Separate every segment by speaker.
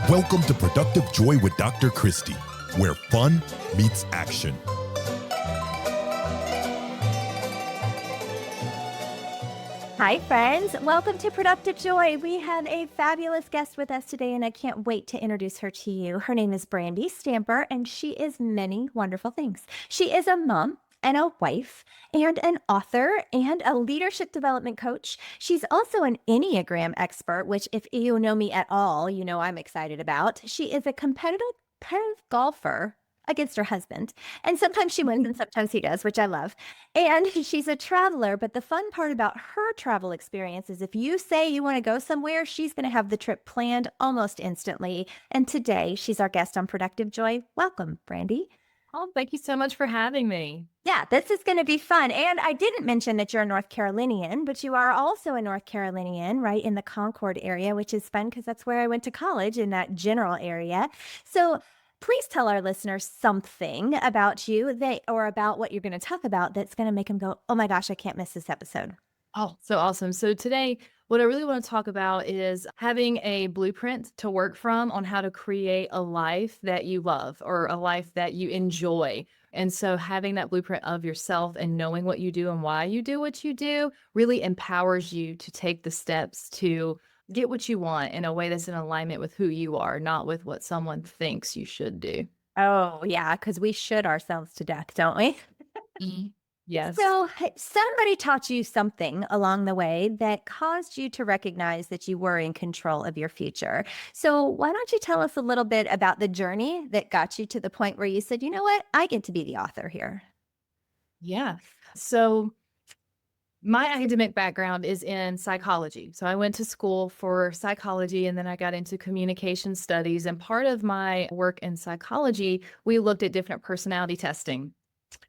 Speaker 1: Welcome to Productive Joy with Dr. Christie, where fun meets action.
Speaker 2: Hi, friends. Welcome to Productive Joy. We have a fabulous guest with us today, and I can't wait to introduce her to you. Her name is Brandy Stamper, and she is many wonderful things. She is a mom and a wife and an author and a leadership development coach. She's also an Enneagram expert, which if you know me at all, you know I'm excited about. She is a competitive golfer against her husband. And sometimes she wins and sometimes he does, which I love. And she's a traveler. But the fun part about her travel experience is if you say you want to go somewhere, she's going to have the trip planned almost instantly. And today she's our guest on Productive Joy. Welcome, Brandy.
Speaker 3: Oh, thank you so much for having me.
Speaker 2: Yeah, this is going to be fun. And I didn't mention that you're a North Carolinian, but you are also a North Carolinian, right, in the Concord area, which is fun because that's where I went to college, in that general area. So please tell our listeners something about you or about what you're going to talk about that's going to make them go, oh my gosh, I can't miss this episode.
Speaker 3: Oh, so awesome. So today, what I really want to talk about is having a blueprint to work from on how to create a life that you love or a life that you enjoy. And so having that blueprint of yourself and knowing what you do and why you do what you do really empowers you to take the steps to get what you want in a way that's in alignment with who you are, not with what someone thinks you should do.
Speaker 2: Oh, yeah, because we should ourselves to death, don't we?
Speaker 3: Yes.
Speaker 2: So somebody taught you something along the way that caused you to recognize that you were in control of your future. So why don't you tell us a little bit about the journey that got you to the point where you said, you know what, I get to be the author here.
Speaker 3: Yeah. So my academic background is in psychology. So I went to school for psychology and then I got into communication studies. And part of my work in psychology, we looked at different personality testing.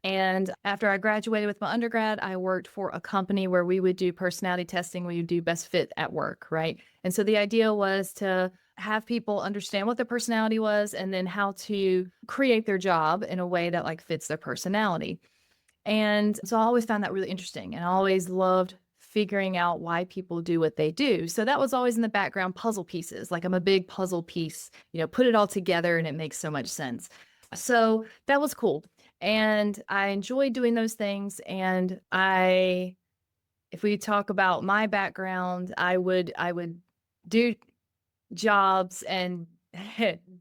Speaker 3: And after I graduated with my undergrad, I worked for a company where we would do personality testing. We would do best fit at work, right? And so the idea was to have people understand what their personality was and then how to create their job in a way that like fits their personality. And so I always found that really interesting and I always loved figuring out why people do what they do. So that was always in the background, puzzle pieces. Like I'm a big puzzle piece, put it all together and it makes so much sense. So that was cool. And I enjoyed doing those things. And if we talk about my background, I would do jobs and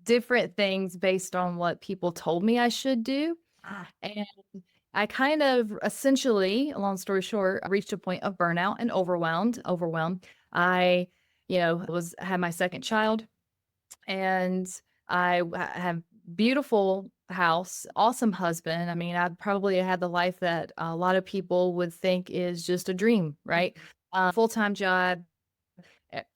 Speaker 3: different things based on what people told me I should do. And I kind of essentially, long story short, reached a point of burnout and overwhelmed. I, had my second child and I have beautiful house, awesome husband. I mean, I probably had the life that a lot of people would think is just a dream, right? Full-time job.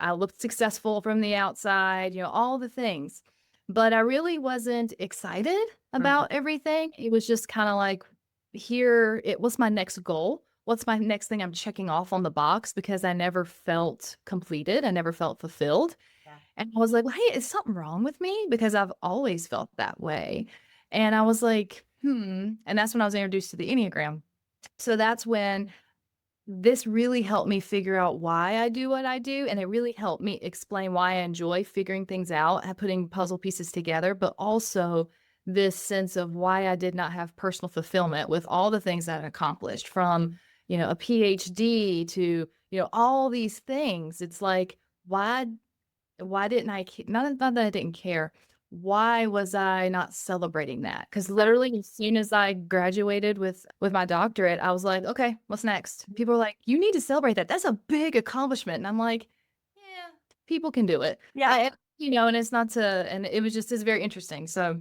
Speaker 3: I looked successful from the outside, all the things, but I really wasn't excited about everything. It was just kind of like, here, it was my next goal. What's my next thing I'm checking off on the box because I never felt completed. I never felt fulfilled. Yeah. And I was like, well, hey, is something wrong with me? Because I've always felt that way. And I was like, And that's when I was introduced to the Enneagram. So that's when this really helped me figure out why I do what I do. And it really helped me explain why I enjoy figuring things out and putting puzzle pieces together, but also this sense of why I did not have personal fulfillment with all the things that I accomplished from, a PhD to, all these things. It's like, why didn't I, not that I didn't care. Why was I not celebrating that? Because literally as soon as I graduated with my doctorate, I was like, okay, what's next? People are like, you need to celebrate that. That's a big accomplishment. And I'm like, yeah, people can do it.
Speaker 2: Yeah.
Speaker 3: And it's not and it was just, it's very interesting. So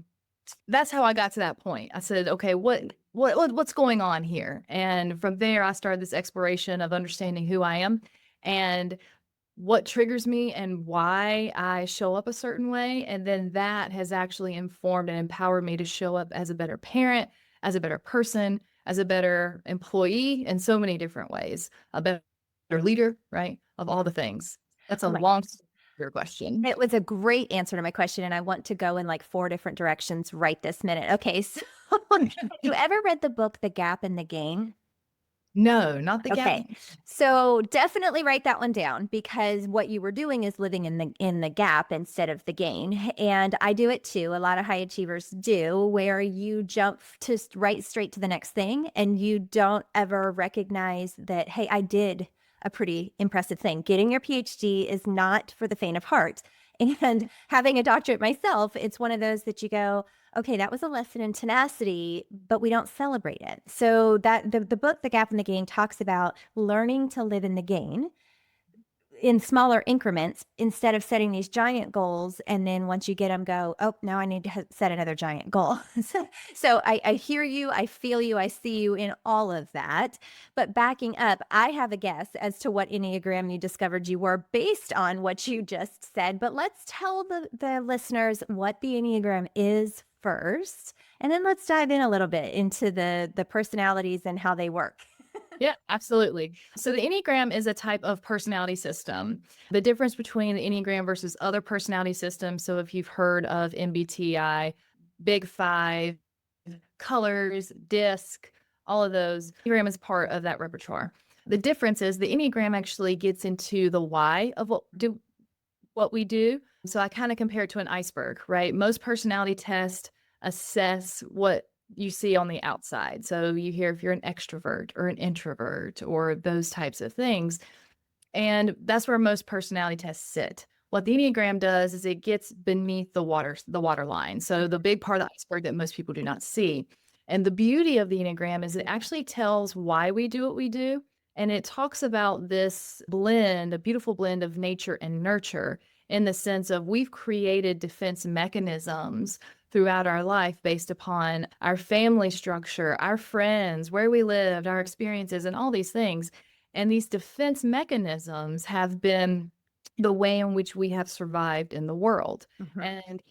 Speaker 3: that's how I got to that point. I said, okay, what's going on here? And from there, I started this exploration of understanding who I am and what triggers me and why I show up a certain way. And then that has actually informed and empowered me to show up as a better parent, as a better person, as a better employee in so many different ways, a better leader, right? Of all the things. That's a long question.
Speaker 2: It was a great answer to my question. And I want to go in like 4 different directions right this minute. Okay. So you ever read the book, The Gap and the Gain?
Speaker 3: No, not the gap.
Speaker 2: Okay. So definitely write that one down, because what you were doing is living in the gap instead of the gain. And I do it too. A lot of high achievers do, where you jump to right straight to the next thing and you don't ever recognize that, hey, I did a pretty impressive thing. Getting your PhD is not for the faint of heart. And having a doctorate myself, it's one of those that you go, okay, that was a lesson in tenacity, but we don't celebrate it. So that the book, The Gap and the Gain, talks about learning to live in the gain in smaller increments instead of setting these giant goals. And then once you get them, go, oh, now I need to set another giant goal. So I hear you, I feel you, I see you in all of that. But backing up, I have a guess as to what Enneagram you discovered you were based on what you just said. But let's tell the listeners what the Enneagram is first. And then let's dive in a little bit into the personalities and how they work.
Speaker 3: Yeah, absolutely. So the Enneagram is a type of personality system. The difference between the Enneagram versus other personality systems, so if you've heard of MBTI, Big Five, colors, disc, all of those, Enneagram is part of that repertoire. The difference is the Enneagram actually gets into the why of what we do. So I kind of compare it to an iceberg, right? Most personality tests assess what you see on the outside. So you hear if you're an extrovert or an introvert or those types of things. And that's where most personality tests sit. What the Enneagram does is it gets beneath the water line. So the big part of the iceberg that most people do not see. And the beauty of the Enneagram is it actually tells why we do what we do. And it talks about this blend, a beautiful blend of nature and nurture, in the sense of we've created defense mechanisms throughout our life based upon our family structure, our friends, where we lived, our experiences, and all these things. And these defense mechanisms have been the way in which we have survived in the world.
Speaker 2: Mhm.
Speaker 3: And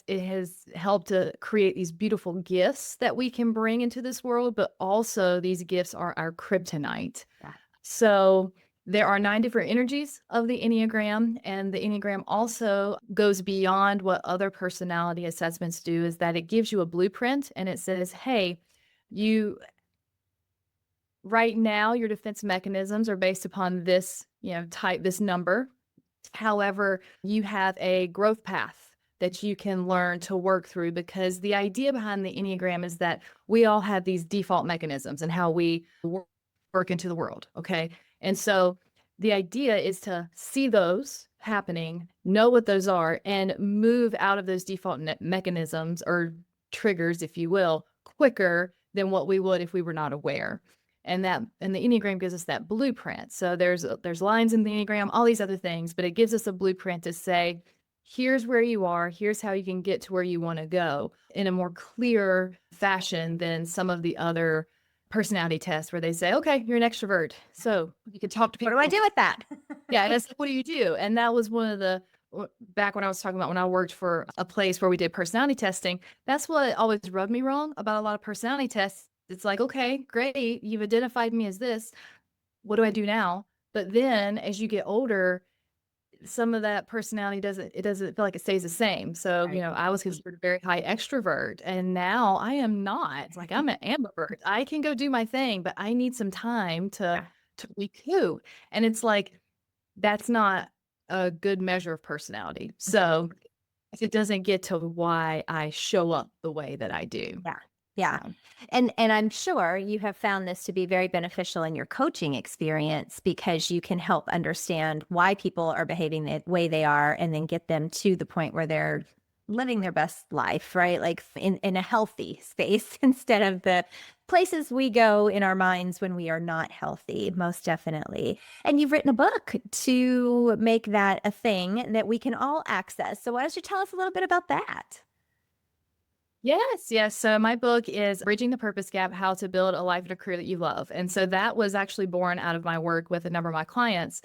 Speaker 3: it has helped to create these beautiful gifts that we can bring into this world, but also these gifts are our kryptonite.
Speaker 2: Yeah.
Speaker 3: So there are 9 different energies of the Enneagram, and the Enneagram also goes beyond what other personality assessments do, is that it gives you a blueprint and it says, hey, you right now your defense mechanisms are based upon this, type, this number. However, you have a growth path that you can learn to work through, because the idea behind the Enneagram is that we all have these default mechanisms and how we work into the world. Okay. And so the idea is to see those happening, know what those are, and move out of those default mechanisms or triggers, if you will, quicker than what we would if we were not aware. And the Enneagram gives us that blueprint. So there's lines in the Enneagram, all these other things, but it gives us a blueprint to say, here's where you are, here's how you can get to where you want to go in a more clear fashion than some of the other personality tests where they say, okay, you're an extrovert, so you can talk to
Speaker 2: What
Speaker 3: people.
Speaker 2: do I do with that?
Speaker 3: Yeah, and it's like, what do you do? And that was one of the back when I was talking about when I worked for a place where we did personality testing. That's what always rubbed me wrong about a lot of personality tests. It's like, okay, great, you've identified me as this. What do I do now? But then as you get older, some of that personality doesn't feel like it stays the same. So,
Speaker 2: Right.
Speaker 3: I was considered a very high extrovert, and now I am not. Like, I'm an ambivert. I can go do my thing, but I need some time to recoup. And it's like, that's not a good measure of personality. So it doesn't get to why I show up the way that I do.
Speaker 2: Yeah. Yeah.
Speaker 3: So,
Speaker 2: And I'm sure you have found this to be very beneficial in your coaching experience, because you can help understand why people are behaving the way they are and then get them to the point where they're living their best life, right? Like in a healthy space instead of the places we go in our minds when we are not healthy, most definitely. And you've written a book to make that a thing that we can all access. So why don't you tell us a little bit about that?
Speaker 3: yes. So my book is Bridging the Purpose Gap: How to Build a Life and a Career That You Love. And so that was actually born out of my work with a number of my clients,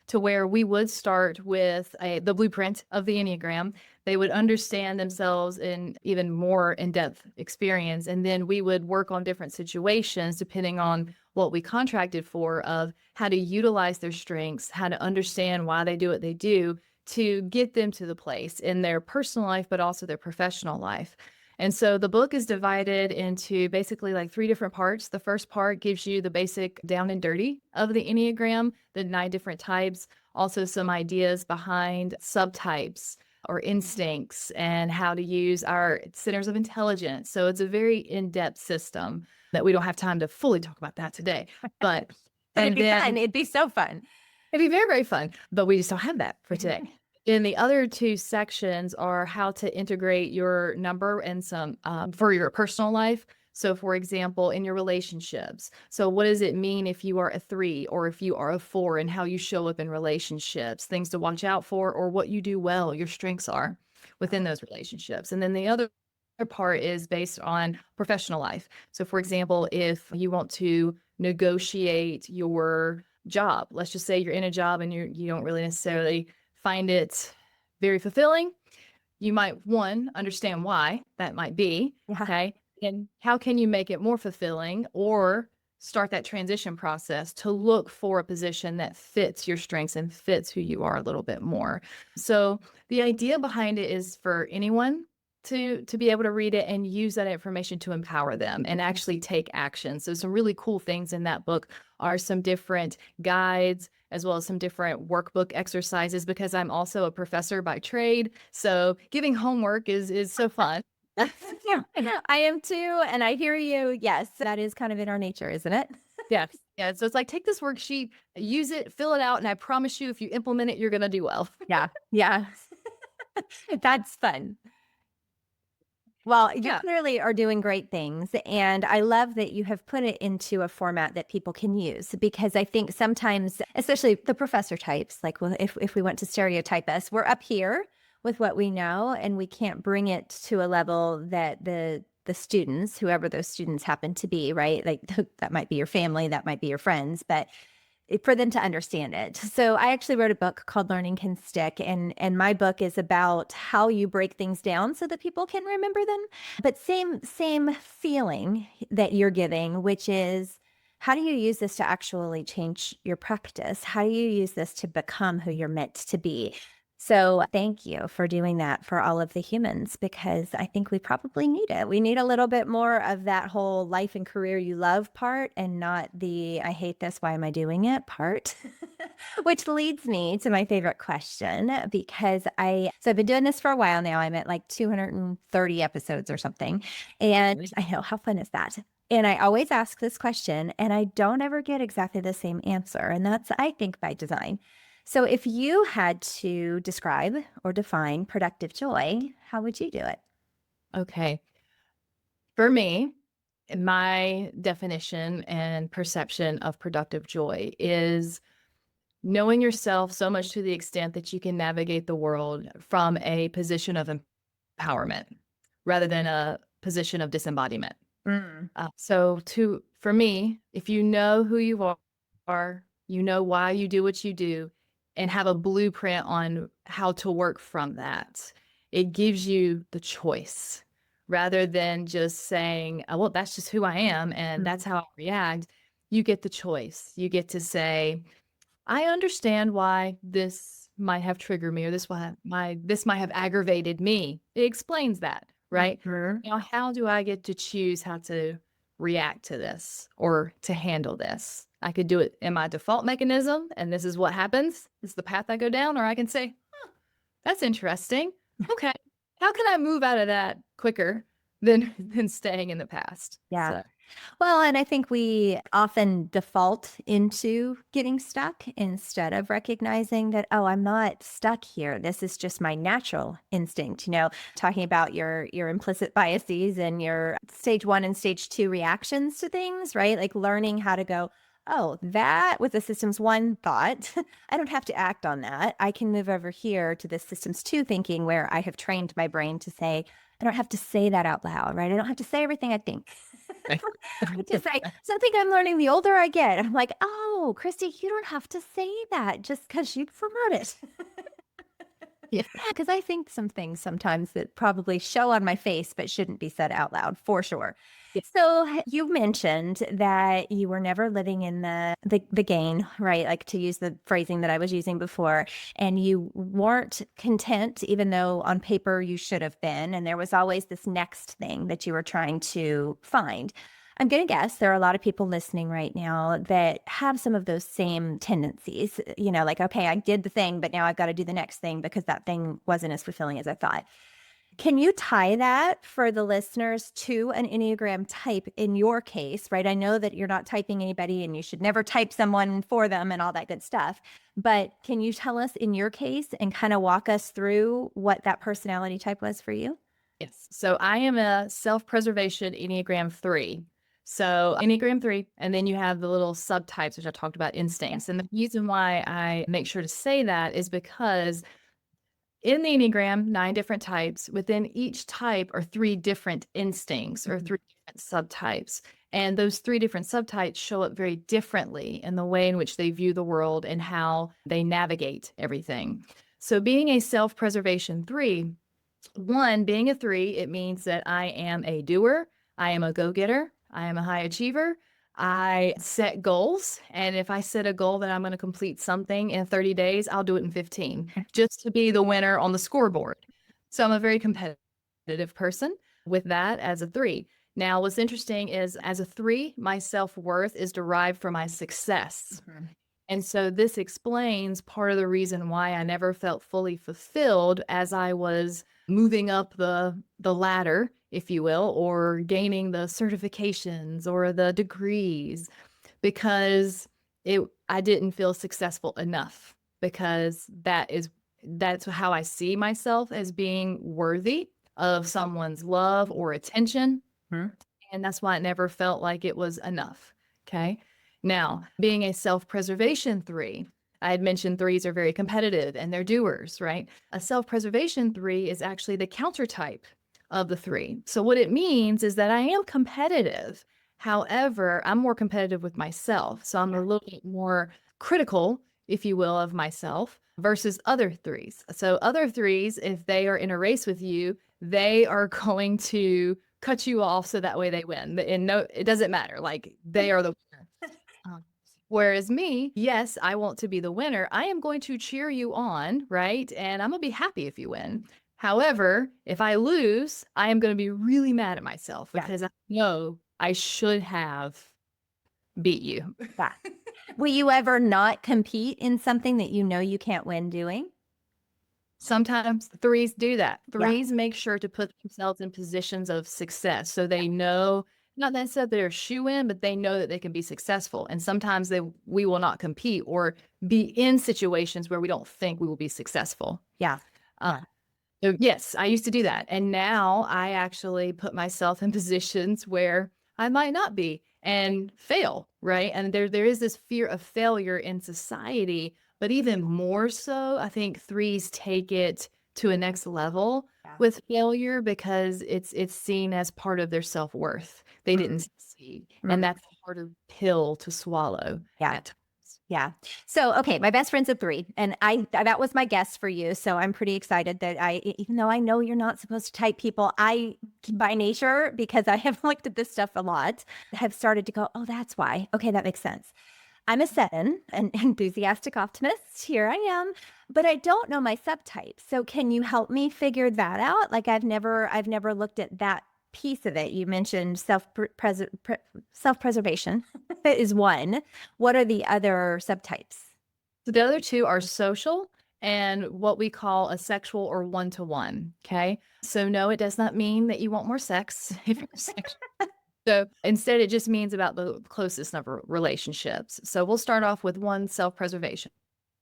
Speaker 3: to where we would start with the blueprint of the Enneagram. They would understand themselves in even more in-depth experience. And then we would work on different situations depending on what we contracted for, of how to utilize their strengths, how to understand why they do what they do, to get them to the place in their personal life, but also their professional life. And so the book is divided into basically like 3 different parts. The first part gives you the basic down and dirty of the Enneagram, the 9 different types, also some ideas behind subtypes or instincts and how to use our centers of intelligence. So it's a very in-depth system that we don't have time to fully talk about that today. But
Speaker 2: But
Speaker 3: and
Speaker 2: it'd be fun.
Speaker 3: then
Speaker 2: It'd be so fun.
Speaker 3: it'd be very, very fun, but we just don't have that for today. And the other 2 sections are how to integrate your number and some for your personal life. So, for example, in your relationships. So, what does it mean if you are a 3 or if you are a 4 and how you show up in relationships, things to watch out for, or what you do well, your strengths are within those relationships. And then the other part is based on professional life. So, for example, if you want to negotiate your job, let's just say you're in a job and you don't really necessarily find it very fulfilling, you might, one, understand why that might be.
Speaker 2: Yeah.
Speaker 3: Okay. And how can you make it more fulfilling or start that transition process to look for a position that fits your strengths and fits who you are a little bit more. So the idea behind it is for anyone to be able to read it and use that information to empower them and actually take action. So some really cool things in that book are some different guides as well as some different workbook exercises, because I'm also a professor by trade. So giving homework is so fun.
Speaker 2: Yeah, I am too. And I hear you. Yes, that is kind of in our nature, isn't it?
Speaker 3: Yes. Yeah. So it's like, take this worksheet, use it, fill it out, and I promise you, if you implement it, you're going to do well.
Speaker 2: Yeah. Yeah. That's fun. Well, you
Speaker 3: Yeah.
Speaker 2: clearly are doing great things. And I love that you have put it into a format that people can use, because I think sometimes, especially the professor types, like, well, if we want to stereotype us, we're up here with what we know and we can't bring it to a level that the students, whoever those students happen to be, right? Like that might be your family, that might be your friends, but for them to understand it. So I actually wrote a book called Learning Can Stick, and my book is about how you break things down so that people can remember them. But same feeling that you're giving, which is, how do you use this to actually change your practice? How do you use this to become who you're meant to be? So thank you for doing that for all of the humans, because I think we probably need it. We need a little bit more of that whole life and career you love part, and not the I hate this, why am I doing it part. Which leads me to my favorite question, because so I've been doing this for a while now. I'm at like 230 episodes or something. And I know, how fun is that? And I always ask this question and I don't ever get exactly the same answer. And that's, I think, by design. So if you had to describe or define productive joy, how would you do it?
Speaker 3: Okay. For me, my definition and perception of productive joy is knowing yourself so much to the extent that you can navigate the world from a position of empowerment rather than a position of disembodiment. For me, if you know who you are, you know why you do what you do, and have a blueprint on how to work from that, it gives you the choice rather than just saying, oh, well, that's just who I am and that's how I react. You get the choice. You get to say, I understand why this might have triggered me, or this might have aggravated me. It explains that, right? Now, how do I get to choose how to react to this or to handle this? I could do it in my default mechanism, and this is what happens. This is the path I go down, or I can say, that's interesting. Okay. How can I move out of that quicker than staying in the past?
Speaker 2: Yeah.
Speaker 3: So,
Speaker 2: Well, and I think we often default into getting stuck instead of recognizing that, oh, I'm not stuck here. This is just my natural instinct. Talking about your implicit biases and your stage 1 and stage 2 reactions to things, right? Like learning how to go, oh, that was a systems 1 thought. I don't have to act on that. I can move over here to this systems 2 thinking, where I have trained my brain to say, I don't have to say that out loud, right? I don't have to say everything I think. Just like something I'm learning the older I get. I'm like, oh, Christy, you don't have to say that just because you promote it.
Speaker 3: Yeah.
Speaker 2: Because I think some things sometimes that probably show on my face, but shouldn't be said out loud for sure.
Speaker 3: Yeah.
Speaker 2: So you mentioned that you were never living in the gain, right? Like to use the phrasing that I was using before, and you weren't content, even though on paper you should have been. And there was always this next thing that you were trying to find. I'm going to guess there are a lot of people listening right now that have some of those same tendencies, like, okay, I did the thing, but now I've got to do the next thing because that thing wasn't as fulfilling as I thought. Can you tie that for the listeners to an Enneagram type in your case, right? I know that you're not typing anybody and you should never type someone for them and all that good stuff. But can you tell us in your case and kind of walk us through what that personality type was for you?
Speaker 3: Yes. So I am a self-preservation Enneagram 3. So Enneagram 3, and then you have the little subtypes, which I talked about, instincts. And the reason why I make sure to say that is because in the Enneagram, 9 different types, within each type are 3 different instincts or 3 different subtypes. And those 3 different subtypes show up very differently in the way in which they view the world and how they navigate everything. So being a self-preservation 3, being a 3, it means that I am a doer, I am a go-getter, I am a high achiever. I set goals, and if I set a goal that I'm going to complete something in 30 days, I'll do it in 15 just to be the winner on the scoreboard. So I'm a very competitive person with that as a 3. Now, what's interesting is as a 3, my self-worth is derived from my success.
Speaker 2: Mm-hmm.
Speaker 3: And so this explains part of the reason why I never felt fully fulfilled as I was moving up the ladder, if you will, or gaining the certifications or the degrees, because I didn't feel successful enough, because that's how I see myself, as being worthy of someone's love or attention.
Speaker 2: Mhm.
Speaker 3: And that's why it never felt like it was enough. Okay. Now, being a self-preservation 3, I had mentioned 3s are very competitive and they're doers, right? A self-preservation 3 is actually the counter type of the 3. So what it means is that I am competitive. However, I'm more competitive with myself. So I'm a little bit more critical, if you will, of myself versus other 3s. So other 3s, if they are in a race with you, they are going to cut you off so that way they win. And no, it doesn't matter. Like, they are the winner. Whereas me, yes, I want to be the winner. I am going to cheer you on, right? And I'm going to be happy if you win. However, if I lose, I am going to be really mad at myself because I know I should have beat you.
Speaker 2: Yeah. Will you ever not compete in something that you know you can't win doing?
Speaker 3: Sometimes 3s do that. 3s make sure to put themselves in positions of success. So they know, not necessarily they're a shoe-in, but they know that they can be successful. And sometimes we will not compete or be in situations where we don't think we will be successful.
Speaker 2: Yeah.
Speaker 3: So yes, I used to do that. And now I actually put myself in positions where I might not be and fail, right? And there is this fear of failure in society, but even more so, I think 3s take it to a next level with failure because it's seen as part of their self-worth. They didn't succeed. And that's a harder pill to swallow.
Speaker 2: Yeah. Yeah. So, okay, my best friend's a 3, and that was my guess for you. So I'm pretty excited that even though I know you're not supposed to type people, I, by nature, because I have looked at this stuff a lot, have started to go, oh, that's why. Okay, that makes sense. I'm a 7, an enthusiastic optimist. Here I am, but I don't know my subtype. So can you help me figure that out? Like I've never looked at that piece of it. You mentioned self-preservation is one. What are the other subtypes?
Speaker 3: So the other 2 are social and what we call a sexual or one-to-one. Okay. So no, it does not mean that you want more sex if you're sexual. So instead, it just means about the closest number of relationships. So we'll start off with one, self-preservation.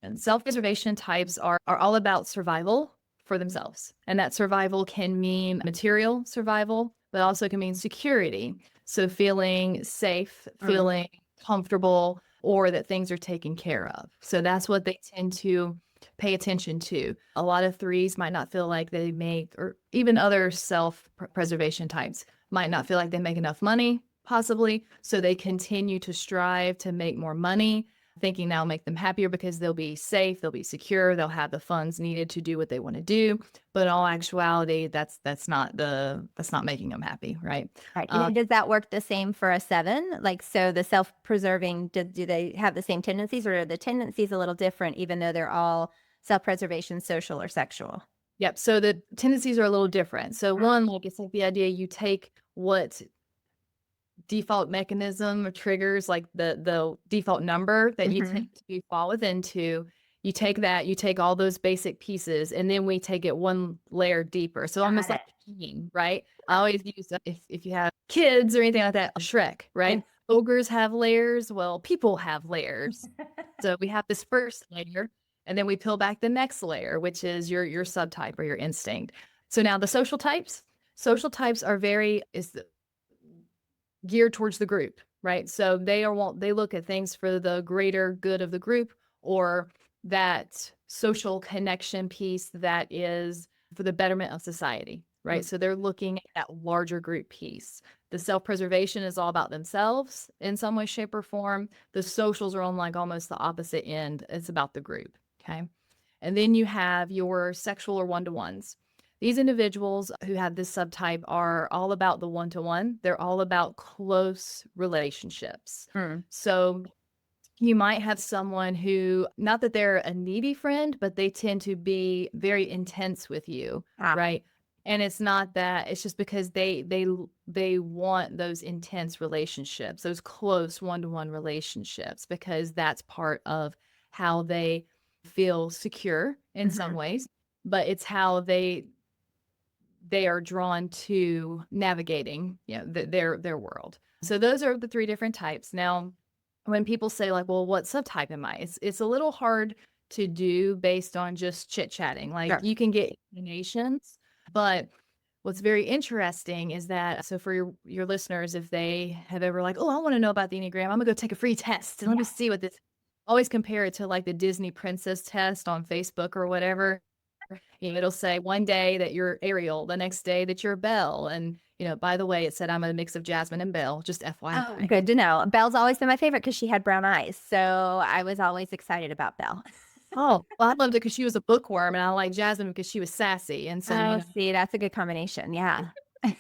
Speaker 3: And self-preservation types are all about survival for themselves. And that survival can mean material survival, but also can mean security. So feeling safe, feeling comfortable, or that things are taken care of. So that's what they tend to pay attention to. A lot of 3s might not feel like they make, or even other self-preservation types might not feel like they make enough money, possibly. So they continue to strive to make more money. thinking that'll make them happier because they'll be safe, they'll be secure, they'll have the funds needed to do what they want to do. But in all actuality, that's not making them happy, right?
Speaker 2: Right. And does that work the same for a 7? Like, so the self-preserving, do they have the same tendencies, or are the tendencies a little different, even though they're all self-preservation, social, or sexual?
Speaker 3: Yep. So the tendencies are a little different. So one, like it's like the idea you take what default mechanism or triggers, like the default number that you tend to fall within to, you take that, you take all those basic pieces, and then we take it one layer deeper. So almost like peeing, right? I always use if you have kids or anything like that, Shrek, right? Ogres have layers. Well, people have layers. So we have this first layer, and then we peel back the next layer, which is your subtype or your instinct. So now the social types. Social types are geared towards the group, right? So they look at things for the greater good of the group, or that social connection piece that is for the betterment of society, right? So they're looking at that larger group piece. The self-preservation is all about themselves in some way, shape, or form. The socials are on like almost the opposite end. It's about the group, okay? And then you have your sexual or one-to-ones. These individuals who have this subtype are all about the one-to-one. They're all about close relationships. So you might have someone who, not that they're a needy friend, but they tend to be very intense with you, right? And it's not that, it's just because they want those intense relationships, those close one-to-one relationships, because that's part of how they feel secure in some ways, but it's how they are drawn to navigating, their world. So those are the 3 different types. Now, when people say like, well, what subtype am I? It's a little hard to do based on just chit-chatting. Like you can get explanations, but what's very interesting is that, so for your listeners, if they have ever like, oh, I want to know about the Enneagram, I'm gonna go take a free test and let me see what this, always compare it to like the Disney princess test on Facebook or whatever. It'll say one day that you're Ariel, the next day that you're Belle. And, by the way, it said I'm a mix of Jasmine and Belle, just FYI.
Speaker 2: Oh, good to know. Belle's always been my favorite because she had brown eyes. So I was always excited about Belle.
Speaker 3: Oh, well, I loved it because she was a bookworm, and I like Jasmine because she was sassy. And so,
Speaker 2: see, that's a good combination. Yeah.
Speaker 3: I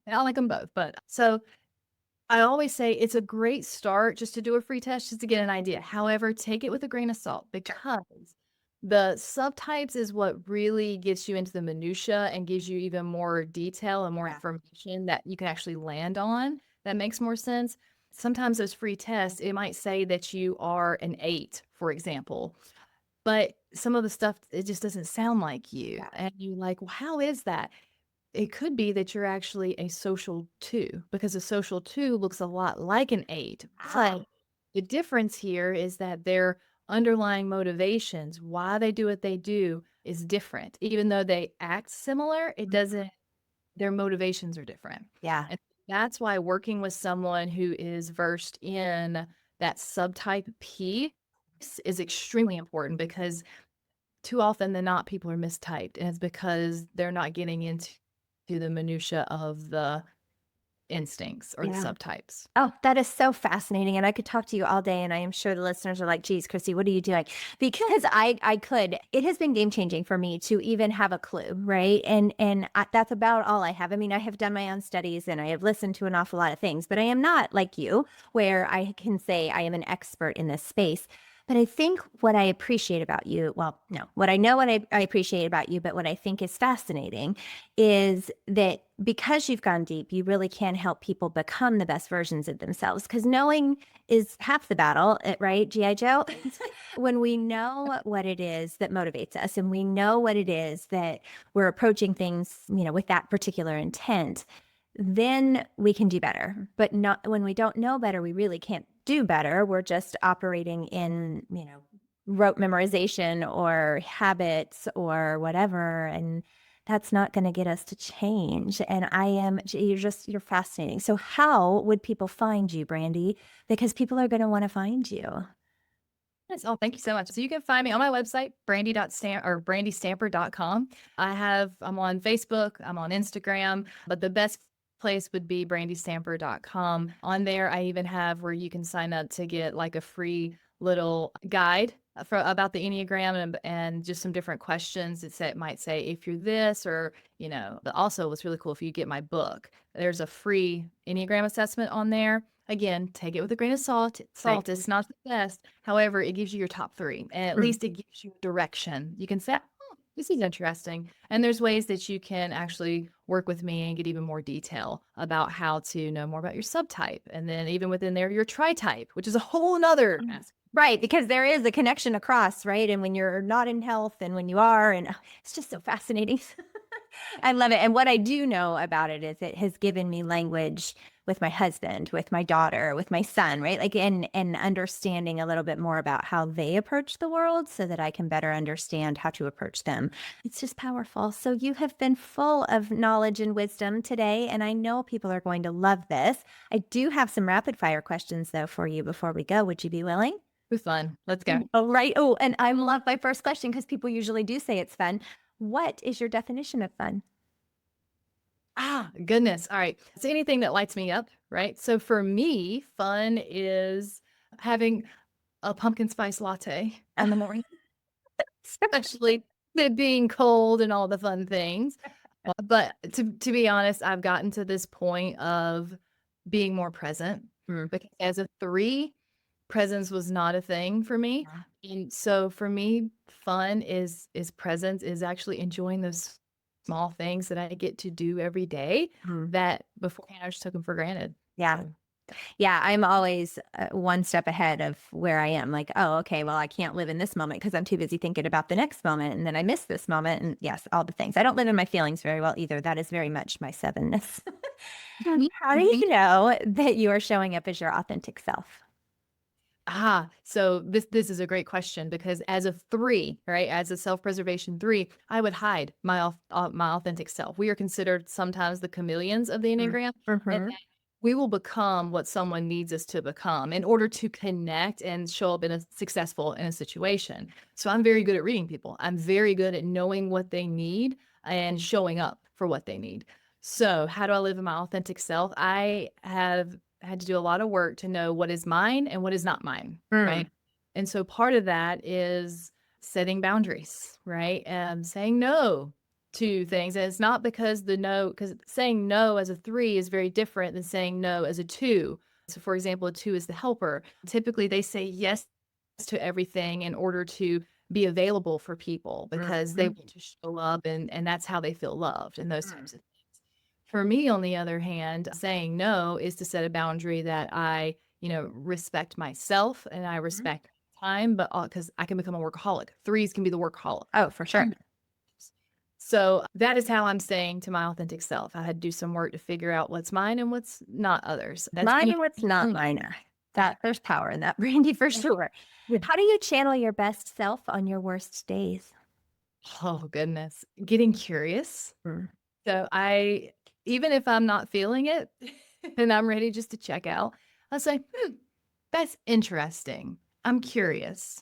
Speaker 3: like them both. But so I always say it's a great start just to do a free test, just to get an idea. However, take it with a grain of salt, because the subtypes is what really gets you into the minutia and gives you even more detail and more information that you can actually land on. That makes more sense. Sometimes those free tests, it might say that you are an 8, for example, but some of the stuff, it just doesn't sound like you. And you're like, well, how is that? It could be that you're actually a social 2, because a social 2 looks a lot like an 8. But the difference here is that their underlying motivations, why they do what they do, is different. Even though they act similar, it doesn't, their motivations are different.
Speaker 2: Yeah.
Speaker 3: And that's why working with someone who is versed in that subtype P is extremely important, because too often than not, people are mistyped, and it's because they're not getting into the minutia of the instincts or the subtypes.
Speaker 2: Oh, that is so fascinating. And I could talk to you all day, and I am sure the listeners are like, geez, Christie, what are you doing? Because it has been game changing for me to even have a clue. Right. And that's about all I have. I mean, I have done my own studies and I have listened to an awful lot of things, but I am not like you, where I can say I am an expert in this space. But I think what I appreciate about you, well, no, what I know, what I appreciate about you, but what I think is fascinating is that because you've gone deep, you really can help people become the best versions of themselves. Because knowing is half the battle, right, G.I. Joe? When we know what it is that motivates us, and we know what it is that we're approaching things, with that particular intent, then we can do better. But not when we don't know better, we really can't do better. We're just operating in, rote memorization or habits or whatever. And that's not going to get us to change. And you're fascinating. So how would people find you, Brandy? Because people are going to want to find you.
Speaker 3: Yes. Oh, thank you so much. So you can find me on my website, brandystamper.com. I'm on Facebook, I'm on Instagram, but the best place would be brandystamper.com. On there, I even have where you can sign up to get like a free little guide about the Enneagram and just some different questions. It might say, if you're this, or, but also what's really cool, if you get my book, there's a free Enneagram assessment on there. Again, take it with a grain of salt.
Speaker 2: Right.
Speaker 3: It's not the best. However, it gives you your top 3, and at least it gives you direction. You can say, oh, this is interesting. And there's ways that you can actually work with me and get even more detail about how to know more about your subtype. And then even within there, your tri-type, which is a whole nother aspect.
Speaker 2: Right, because there is a connection across, right? And when you're not in health and when you are, and it's just so fascinating. I love it. And what I do know about it is it has given me language with my husband, with my daughter, with my son, right? Like and understanding a little bit more about how they approach the world so that I can better understand how to approach them. It's just powerful. So you have been full of knowledge and wisdom today, and I know people are going to love this. I do have some rapid fire questions though for you before we go. Would you be willing?
Speaker 3: It was fun. Let's go.
Speaker 2: Oh, right. Oh, and I love my first question because people usually do say it's fun. What is your definition of fun?
Speaker 3: Goodness. All right. It's anything that lights me up, right? So for me, fun is having a pumpkin spice latte in the morning, especially it being cold and all the fun things. But to be honest, I've gotten to this point of being more present because as a 3, presence was not a thing for me. And so for me, fun is presence, is actually enjoying those small things that I get to do every day that beforehand I just took them for granted.
Speaker 2: Yeah. Yeah, I'm always one step ahead of where I am. Like, oh, okay, well, I can't live in this moment because I'm too busy thinking about the next moment. And then I miss this moment. And yes, all the things. I don't live in my feelings very well either. That is very much my 7-ness. How do you know that you are showing up as your authentic self?
Speaker 3: So this is a great question because as a 3, right, as a self-preservation 3, I would hide my authentic self. We are considered sometimes the chameleons of the Enneagram, and we will become what someone needs us to become in order to connect and show up successful in a situation. So I'm very good at reading people. I'm very good at knowing what they need and showing up for what they need. So how do I live in my authentic self? I have had to do a lot of work to know what is mine and what is not mine, right? And so part of that is setting boundaries, right? And saying no to things. And it's not because because saying no as a 3 is very different than saying no as a 2. So for example, a 2 is the helper. Typically they say yes to everything in order to be available for people because they want to show up and that's how they feel loved and those types of things. For me, on the other hand, saying no is to set a boundary that I, respect myself and I respect time, but because I can become a workaholic. 3s can be the workaholic.
Speaker 2: Oh, for sure.
Speaker 3: So that is how I'm saying to my authentic self. I had to do some work to figure out what's mine and what's not others.
Speaker 2: Mine and what's not mine. There's power in that, Brandy, for sure. How do you channel your best self on your worst days?
Speaker 3: Oh, goodness. Getting curious. So even if I'm not feeling it and I'm ready just to check out, I'll say, that's interesting. I'm curious.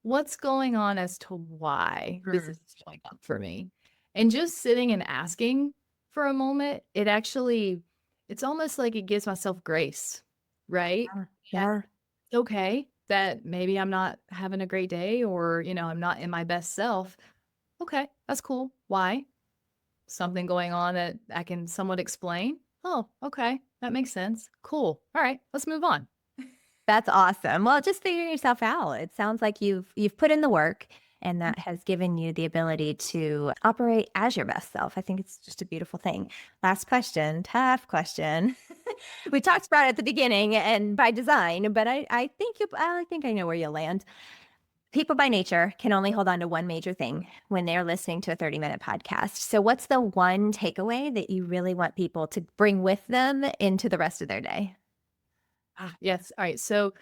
Speaker 3: What's going on as to why this is showing up for me? And just sitting and asking for a moment, it's almost like it gives myself grace, right?
Speaker 2: Yeah.
Speaker 3: It's okay that maybe I'm not having a great day or, I'm not in my best self. Okay, that's cool. Why? Something going on that I can somewhat explain. Oh, okay. That makes sense. Cool. All right, let's move on.
Speaker 2: That's awesome. Well, just figuring yourself out. It sounds like you've put in the work and that has given you the ability to operate as your best self. I think it's just a beautiful thing. Last question, tough question. We talked about it at the beginning and by design, but I think I know where you'll land. People by nature can only hold on to one major thing when they're listening to a 30-minute podcast. So what's the one takeaway that you really want people to bring with them into the rest of their day?
Speaker 3: Yes. All right. So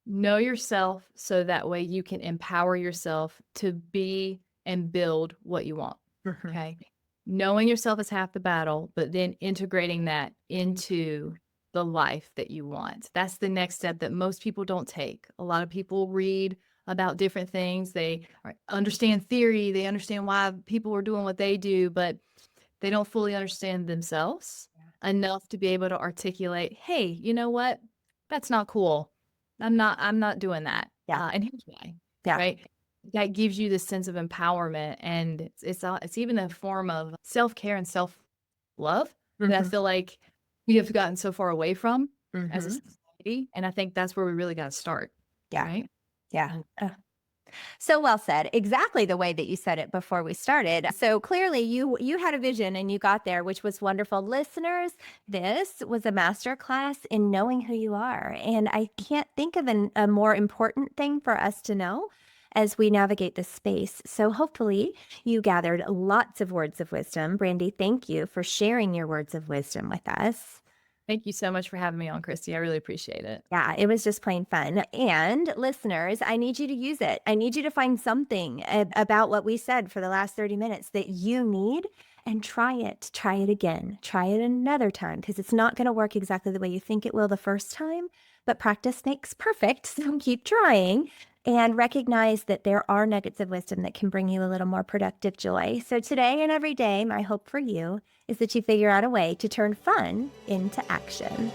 Speaker 3: know yourself so that way you can empower yourself to be and build what you want. Okay. Knowing yourself is half the battle, but then integrating that into the life that you want. That's the next step that most people don't take. A lot of people read about different things. They understand theory. They understand why people are doing what they do, but they don't fully understand themselves enough to be able to articulate, hey, you know what? That's not cool. I'm not doing that.
Speaker 2: Yeah.
Speaker 3: And here's why.
Speaker 2: Yeah.
Speaker 3: Right. That gives you this sense of empowerment. And it's even a form of self-care and self-love that I
Speaker 2: Mhm.
Speaker 3: feel like we have gotten so far away from as a
Speaker 2: Mhm.
Speaker 3: society. And I think that's where we really got to start.
Speaker 2: Yeah.
Speaker 3: Right.
Speaker 2: Yeah. So well said. Exactly the way that you said it before we started. So clearly you had a vision and you got there, which was wonderful. Listeners, this was a master class in knowing who you are. And I can't think of a more important thing for us to know as we navigate this space. So hopefully you gathered lots of words of wisdom. Brandy, thank you for sharing your words of wisdom with us.
Speaker 3: Thank you so much for having me on, Christy. I really appreciate it.
Speaker 2: Yeah, it was just plain fun. And listeners, I need you to use it. I need you to find something about what we said for the last 30 minutes that you need and try it. Try it again. Try it another time because it's not going to work exactly the way you think it will the first time, but practice makes perfect. So keep trying and recognize that there are nuggets of wisdom that can bring you a little more productive joy. So today and every day, my hope for you is that you figure out a way to turn fun into action.